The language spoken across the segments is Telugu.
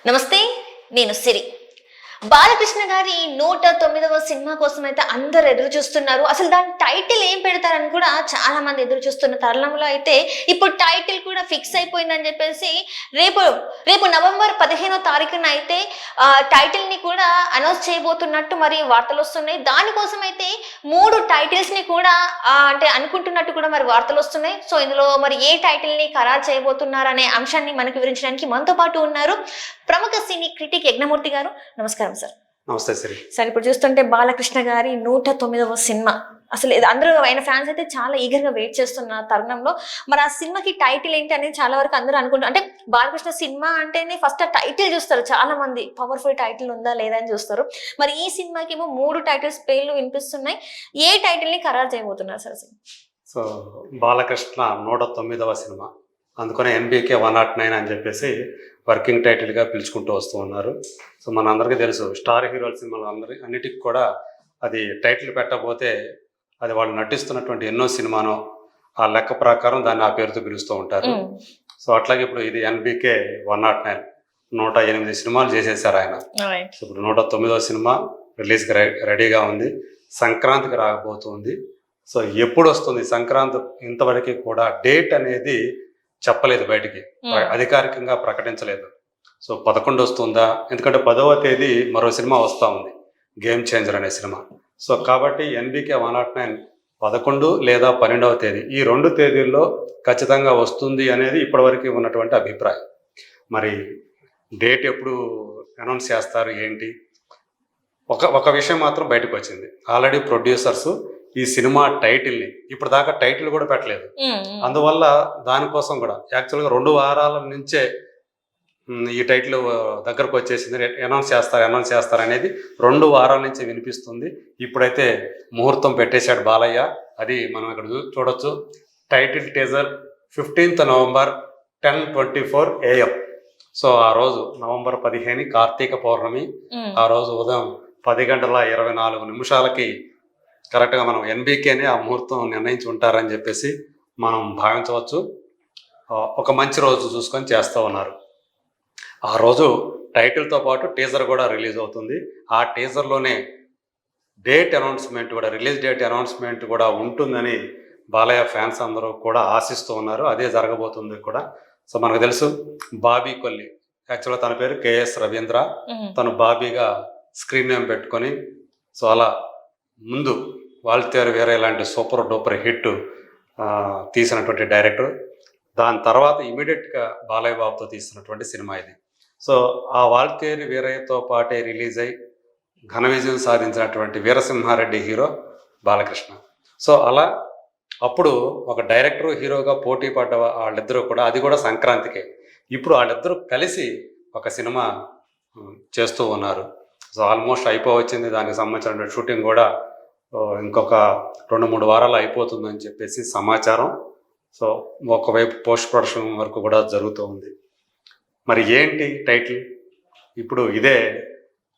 నమస్తే, నేను సిరి. బాలకృష్ణ గారి 109వ సినిమా కోసం అయితే అందరు ఎదురు చూస్తున్నారు. అసలు దాని టైటిల్ ఏం పెడతారని కూడా చాలా మంది ఎదురు చూస్తున్న తరుణంలో అయితే ఇప్పుడు టైటిల్ కూడా ఫిక్స్ అయిపోయిందని చెప్పేసి రేపు రేపు నవంబర్ 15వ తారీఖున అయితే టైటిల్ ని కూడా అనౌన్స్ చేయబోతున్నట్టు మరి వార్తలు వస్తున్నాయి. దానికోసం అయితే 3 టైటిల్స్ ని కూడా అంటే అనుకుంటున్నట్టు కూడా మరి వార్తలు వస్తున్నాయి. సో ఇందులో మరి ఏ టైటిల్ ని ఖరారు చేయబోతున్నారు అనే అంశాన్ని మనకు వివరించడానికి మనతో పాటు ఉన్నారు ప్రముఖ సినీ క్రిటిక్ యజ్ఞమూర్తి గారు. నమస్కారం సార్. నమస్తే సిరి. సార్, ఇప్పుడు చూస్తుంటే బాలకృష్ణ గారి 109వ సినిమా, అసలు అందరూ ఆయన ఫ్యాన్స్ అయితే చాలా ఈగర్ గా వెయిట్ చేస్తున్న తరుణంలో మరి ఆ సినిమాకి టైటిల్ ఏంటి అనేది చాలా వరకు అందరూ అనుకుంటారు. అంటే బాలకృష్ణ సినిమా అంటేనే ఫస్ట్ ఆ టైటిల్ చూస్తారు చాలా మంది, పవర్ఫుల్ టైటిల్ ఉందా లేదా అని చూస్తారు. మరి ఈ సినిమాకి ఏమో 3 టైటిల్స్ పేర్లు వినిపిస్తున్నాయి. ఏ టైటిల్ ని ఖరారు చేయబోతున్నారు సార్ అసలు? సో బాలకృష్ణ 109వ సినిమా, అందుకనే NBK 109 అని చెప్పేసి వర్కింగ్ టైటిల్గా పిలుచుకుంటూ వస్తూ ఉన్నారు. సో మనందరికీ తెలుసు, స్టార్ హీరోల సినిమాలు అన్నిటికీ కూడా అది టైటిల్ పెట్టకపోతే అది వాళ్ళు నటిస్తున్నటువంటి ఎన్నో సినిమానో ఆ లెక్క ప్రకారం దాన్ని ఆ పేరుతో పిలుస్తూ ఉంటారు. సో అట్లాగే ఇప్పుడు ఇది NBK 109, 108 సినిమాలు చేసేసారు ఆయన. సో ఇప్పుడు 109వ సినిమా రిలీజ్కి రెడీగా ఉంది. సంక్రాంతికి రాకపోతుంది. సో ఎప్పుడు వస్తుంది సంక్రాంతి ఇంతవరకు కూడా డేట్ అనేది చెప్పలేదు, బయటికి అధికారికంగా ప్రకటించలేదు. సో 11 వస్తుందా, ఎందుకంటే 10వ తేదీ మరో సినిమా వస్తూ ఉంది, గేమ్ చేంజర్ అనే సినిమా. సో కాబట్టి NBK 109 11 లేదా 12వ తేదీ, ఈ 2 తేదీల్లో ఖచ్చితంగా వస్తుంది అనేది ఇప్పటివరకు ఉన్నటువంటి అభిప్రాయం. మరి డేట్ ఎప్పుడు అనౌన్స్ చేస్తారు ఏంటి? ఒక విషయం మాత్రం బయటకు వచ్చింది. ఆల్రెడీ ప్రొడ్యూసర్స్ ఈ సినిమా టైటిల్ని ఇప్పుడు దాకా టైటిల్ కూడా పెట్టలేదు. అందువల్ల దానికోసం కూడా యాక్చువల్గా 2 వారాల నుంచే ఈ టైటిల్ దగ్గరకు వచ్చేసింది. అనౌన్స్ చేస్తారు అనేది 2 వారాల నుంచి వినిపిస్తుంది. ఇప్పుడైతే ముహూర్తం పెట్టేశాడు బాలయ్య. అది మనం ఇక్కడ చూడొచ్చు. Title teaser 15th November 10:24 AM. So ఆ రోజు నవంబర్ 15 కార్తీక పౌర్ణమి. ఆ రోజు ఉదయం 10:24 కరెక్ట్గా మనం NBKనే ఆ ముహూర్తం నిర్ణయించి ఉంటారని చెప్పేసి మనం భావించవచ్చు. ఒక మంచి రోజు చూసుకొని చేస్తూ ఉన్నారు. ఆ రోజు టైటిల్తో పాటు టీజర్ కూడా రిలీజ్ అవుతుంది. ఆ టీజర్లోనే డేట్ అనౌన్స్మెంట్ కూడా, రిలీజ్ డేట్ అనౌన్స్మెంట్ కూడా ఉంటుందని బాలయ్య ఫ్యాన్స్ అందరూ కూడా ఆశిస్తూ ఉన్నారు. అదే జరగబోతుంది కూడా. సో మనకు తెలుసు, బాబీ కొల్లి, యాక్చువల్గా తన పేరు KS రవీంద్ర. తను బాబీగా స్క్రీన్ నేమ్ పెట్టుకొని, సో అలా ముందు వాల్తేరు వేరే ఇలాంటి సూపర్ డూపర్ హిట్ తీసినటువంటి డైరెక్టర్. దాని తర్వాత ఇమీడియట్గా బాలయ్య బాబుతో తీసినటువంటి సినిమా ఇది. సో ఆ వాల్తేరు వీరయ్యతో పాటే రిలీజ్ అయి ఘన విజయం సాధించినటువంటి వీరసింహారెడ్డి హీరో బాలకృష్ణ. సో అలా అప్పుడు ఒక డైరెక్టర్ హీరోగా పోటీ పడ్డ వాళ్ళిద్దరూ కూడా, అది కూడా సంక్రాంతికే, ఇప్పుడు వాళ్ళిద్దరూ కలిసి ఒక సినిమా చేస్తూ ఉన్నారు. సో ఆల్మోస్ట్ అయిపోవచ్చింది. దానికి సంబంధించిన షూటింగ్ కూడా ఇంకొక 2-3 వారాలు అయిపోతుందని చెప్పేసి సమాచారం. సో ఒకవైపు పోస్ట్ ప్రొడక్షన్ వరకు కూడా జరుగుతూ ఉంది. మరి ఏంటి టైటిల్? ఇప్పుడు ఇదే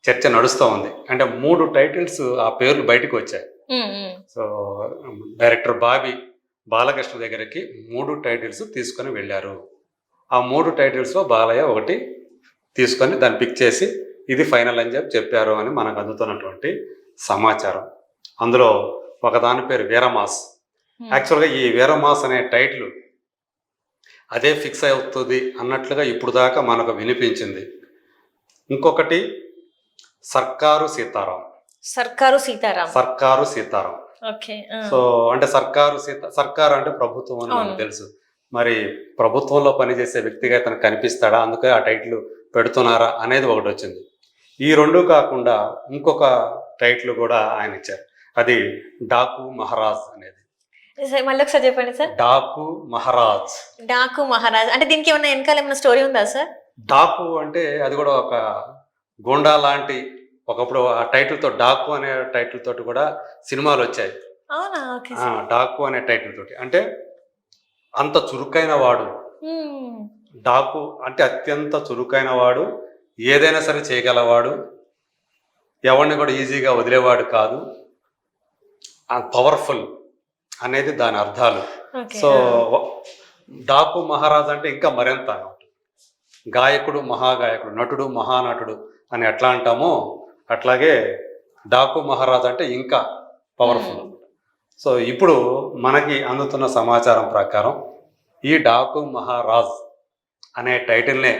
చర్చ నడుస్తూ ఉంది. అంటే 3 టైటిల్స్ ఆ పేర్లు బయటకు వచ్చాయి. సో డైరెక్టర్ బాలకృష్ణ దగ్గరికి 3 టైటిల్స్ తీసుకొని వెళ్ళారు. ఆ 3 టైటిల్స్లో బాలయ్య ఒకటి తీసుకొని దాన్ని పిక్ చేసి ఇది ఫైనల్ అని చెప్పారు అని మనకు అందుతున్నటువంటి సమాచారం. అందులో ఒకదాని పేరు వీరమాస్. యాక్చువల్గా ఈ వీరమాస్ అనే టైటిల్ అదే ఫిక్స్ అవుతుంది అన్నట్లుగా ఇప్పుడు దాకా మనకు వినిపించింది. ఇంకొకటి సర్కారు సీతారాం. సో అంటే సర్కారు అంటే ప్రభుత్వం అని మనకు తెలుసు. మరి ప్రభుత్వంలో పనిచేసే వ్యక్తిగా తనకు కనిపిస్తాడా, అందుకే ఆ టైటిల్ పెడుతున్నారా అనేది ఒకటి వచ్చింది. ఈ 2 కాకుండా ఇంకొక టైటిల్ కూడా ఆయన ఇచ్చారు. అది డాకు మహారాజ్ అనేది. మళ్ళీ ఒకసారి చెప్పండి సార్. డాకు మహారాజ్ అంటే దీనికి ఏమైనా వెనకాల ఏమైనా స్టోరీ ఉందా సార్? డాకు అంటే అది కూడా ఒక గోండా లాంటి, ఒకప్పుడు ఆ టైటిల్ తో డాకు అనే టైటిల్ తోటి కూడా సినిమాలు వచ్చాయి. డాకు అనే టైటిల్ తోటి, అంటే అంత చురుకైన వాడు. డాకు అంటే అత్యంత చురుకైన వాడు, ఏదైనా సరే చేయగలవాడు, ఎవరిని కూడా ఈజీగా వదిలేవాడు కాదు, పవర్ఫుల్ అనేది దాని అర్థాలు. సో డాకు మహారాజ్ అంటే ఇంకా మరింత గాయకుడు మహాగాయకుడు, నటుడు మహానటుడు అని ఎట్లా అంటామో అట్లాగే డాకు మహారాజ్ అంటే ఇంకా పవర్ఫుల్. సో ఇప్పుడు మనకి అందుతున్న సమాచారం ప్రకారం ఈ డాకు మహారాజ్ అనే టైటిల్నే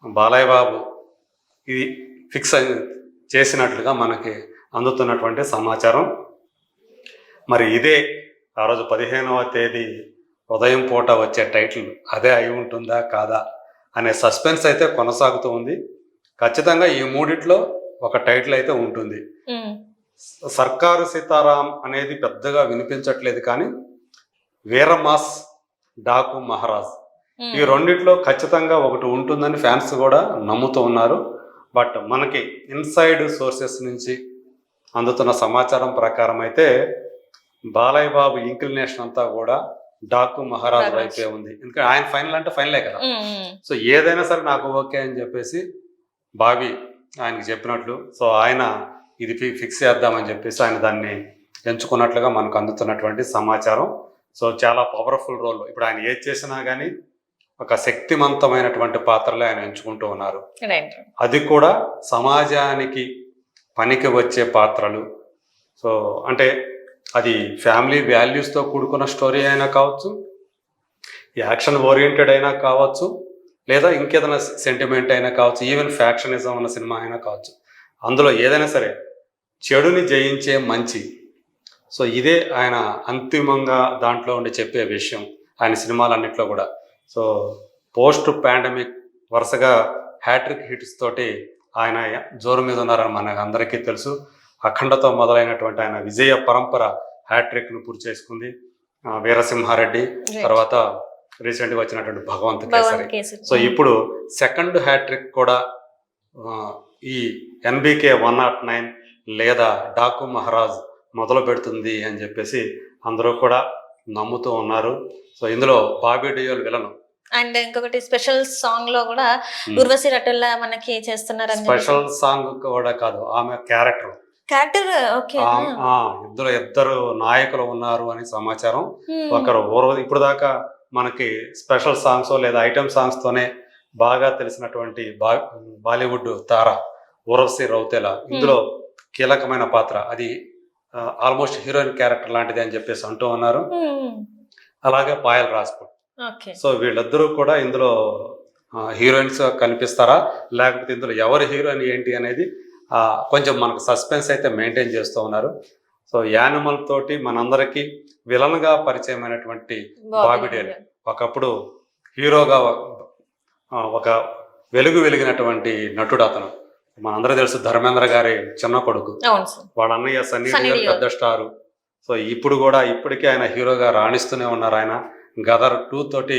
బాలయ్య బాబు ఇది ఫిక్స్ చేసినట్లుగా మనకి అందుతున్నటువంటి సమాచారం. మరి ఇదే ఆ రోజు 15వ తేదీ ఉదయం పూట వచ్చే టైటిల్ అదే అయి ఉంటుందా కాదా అనే సస్పెన్స్ అయితే కొనసాగుతూ ఉంది. ఖచ్చితంగా ఈ మూడిట్లో ఒక టైటిల్ అయితే ఉంటుంది. సర్కారు సీతారాం అనేది పెద్దగా వినిపించట్లేదు, కానీ వీరమాస్ డాకు మహారాజ్ ఈ రెండిట్లో ఖచ్చితంగా ఒకటి ఉంటుందని ఫ్యాన్స్ కూడా నమ్ముతూ ఉన్నారు. బట్ మనకి ఇన్సైడ్ సోర్సెస్ నుంచి అందుతున్న సమాచారం ప్రకారం అయితే బాలయ్య బాబు ఇంక్లినేషన్ అంతా కూడా డాకు మహారాజ్ వైపే ఉంది. ఎందుకంటే ఆయన ఫైనల్ అంటే ఫైనలే కదా. సో ఏదైనా సరే నాకు ఓకే అని చెప్పేసి బాబీ ఆయనకి చెప్పినట్లు, సో ఆయన ఇది ఫిక్స్ చేద్దామని చెప్పేసి ఆయన దాన్ని ఎంచుకున్నట్లుగా మనకు అందుతున్నటువంటి సమాచారం. సో చాలా పవర్ఫుల్ రోల్. ఇప్పుడు ఆయన ఏది చేసినా కానీ ఒక శక్తివంతమైనటువంటి పాత్రలే ఆయన ఎంచుకుంటూ ఉన్నారు. అది కూడా సమాజానికి పనికి వచ్చే పాత్రలు. సో అంటే అది ఫ్యామిలీ వాల్యూస్తో కూడుకున్న స్టోరీ అయినా కావచ్చు, యాక్షన్ ఓరియంటెడ్ అయినా కావచ్చు, లేదా ఇంకేదైనా సెంటిమెంట్ అయినా కావచ్చు, ఈవెన్ ఫ్యాక్షనిజం ఉన్న సినిమా అయినా కావచ్చు. అందులో ఏదైనా సరే చెడుని జయించే మంచి. సో ఇదే ఆయన అంతిమంగా దాంట్లో ఉండి చెప్పే విషయం ఆయన సినిమాలన్నింటిలో కూడా. సో పోస్ట్ పాండమిక్ వరుసగా హ్యాట్రిక్ హిట్స్ తోటి ఆయన జోరు మీద ఉన్నారని మనకు అందరికీ తెలుసు. అఖండతో మొదలైనటువంటి ఆయన విజయ పరంపర హ్యాట్రిక్ను పూర్తి చేసుకుంది. వీరసింహారెడ్డి తర్వాత రీసెంట్గా వచ్చినటువంటి భగవంత్ కేసరి. సో ఇప్పుడు సెకండ్ హ్యాట్రిక్ కూడా ఈ NBK 109 లేదా డాకు మహారాజ్ మొదలు పెడుతుంది అని చెప్పేసి అందరూ కూడా నమ్ముతూ ఉన్నారు. సో ఇందులో బాబీ డియోల్ విలను అండ్ ఇంకొకటి స్పెషల్ సాంగ్ లో కూడా ఉర్వశి రటుల్లా మనకి చేస్తున్నారు. స్పెషల్ సాంగ్ కూడా కాదు, ఆమె క్యారెక్టర్. ఇందులో ఇద్దరు నాయకులు ఉన్నారు అని సమాచారం. ఒకరు ఇప్పుడు దాకా మనకి స్పెషల్ సాంగ్స్ లేదా ఐటమ్ సాంగ్స్ తోనే బాగా తెలిసినటువంటి బాలీవుడ్ తార ఉర్వశి రౌతేలా ఇందులో కీలకమైన పాత్ర. అది ఆల్మోస్ట్ హీరోయిన్ క్యారెక్టర్ లాంటిది అని చెప్పేసి అంటూ ఉన్నారు. అలాగే పాయల్ రాజ్పుట్. సో వీళ్ళిద్దరూ కూడా ఇందులో హీరోయిన్స్ కనిపిస్తారా, లేకపోతే ఇందులో ఎవరు హీరోయిన్ ఏంటి అనేది కొంచెం మనకు సస్పెన్స్ అయితే మెయింటైన్ చేస్తూ ఉన్నారు. సో యానిమల్ తోటి మనందరికీ విలన్గా పరిచయమైనటువంటి బాబీ డియోల్ ఒకప్పుడు హీరోగా ఒక వెలిగినటువంటి నటుడు. అతను మనందరూ తెలుసు, ధర్మేంద్ర గారి చిన్న కొడుకు. వాళ్ళ అన్నయ్య సన్నీ డియోల్ పెద్ద స్టారు. సో ఇప్పుడు కూడా ఇప్పటికీ ఆయన హీరోగా రాణిస్తూనే ఉన్నారు. ఆయన గదర్ 2 తోటి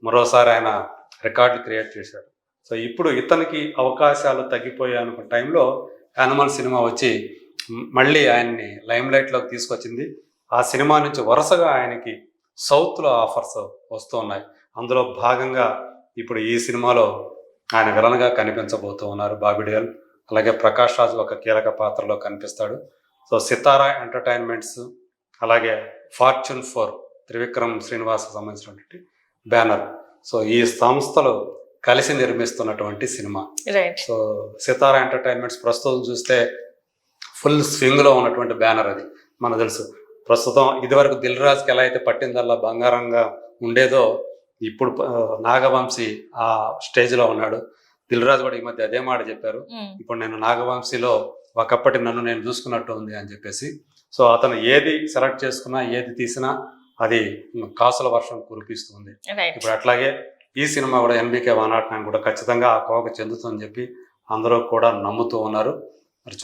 మరోసారి ఆయన రికార్డులు క్రియేట్ చేశారు. సో ఇప్పుడు ఇతనికి అవకాశాలు తగ్గిపోయాను టైంలో యానిమల్ సినిమా వచ్చి మళ్ళీ ఆయన్ని లైమ్ లైట్లోకి తీసుకొచ్చింది. ఆ సినిమా నుంచి వరుసగా ఆయనకి సౌత్లో ఆఫర్స్ వస్తూ ఉన్నాయి. అందులో భాగంగా ఇప్పుడు ఈ సినిమాలో ఆయన విలన్గా కనిపించబోతూ ఉన్నారు బాబీ డియోల్. అలాగే ప్రకాష్ రాజ్ ఒక కీలక పాత్రలో కనిపిస్తాడు. సో సితారా ఎంటర్టైన్మెంట్స్ అలాగే ఫార్చ్యూన్ 4 త్రివిక్రమ్ శ్రీనివాస్ సంబంధించినటువంటి బ్యానర్. సో ఈ సంస్థలు కలిసి నిర్మిస్తున్నటువంటి సినిమా. సో సితారా ఎంటర్టైన్మెంట్స్ ప్రస్తుతం చూస్తే ఫుల్ స్వింగ్లో ఉన్నటువంటి బ్యానర్. అది మనకు తెలుసు. ప్రస్తుతం ఇదివరకు దిల్ రాజుకి ఎలా అయితే పట్టిందల్లా బంగారంగా ఉండేదో ఇప్పుడు నాగవంశీ ఆ స్టేజ్లో ఉన్నాడు. దిల్ రాజు కూడా ఈ మధ్య అదే మాట చెప్పారు, ఇప్పుడు నేను నాగవంశీలో ఒకప్పటి నన్ను నేను చూసుకున్నట్టు ఉంది అని చెప్పేసి. సో అతను ఏది సెలెక్ట్ చేసుకున్నా ఏది తీసినా అది కాసుల వర్షం కురిపిస్తుంది. ఇప్పుడు అట్లాగే ఈ సినిమా కూడా NBK 109 కూడా ఖచ్చితంగా ఆ కోవకు చెందుతుందని చెప్పి అందరూ కూడా నమ్ముతూ ఉన్నారు. మరి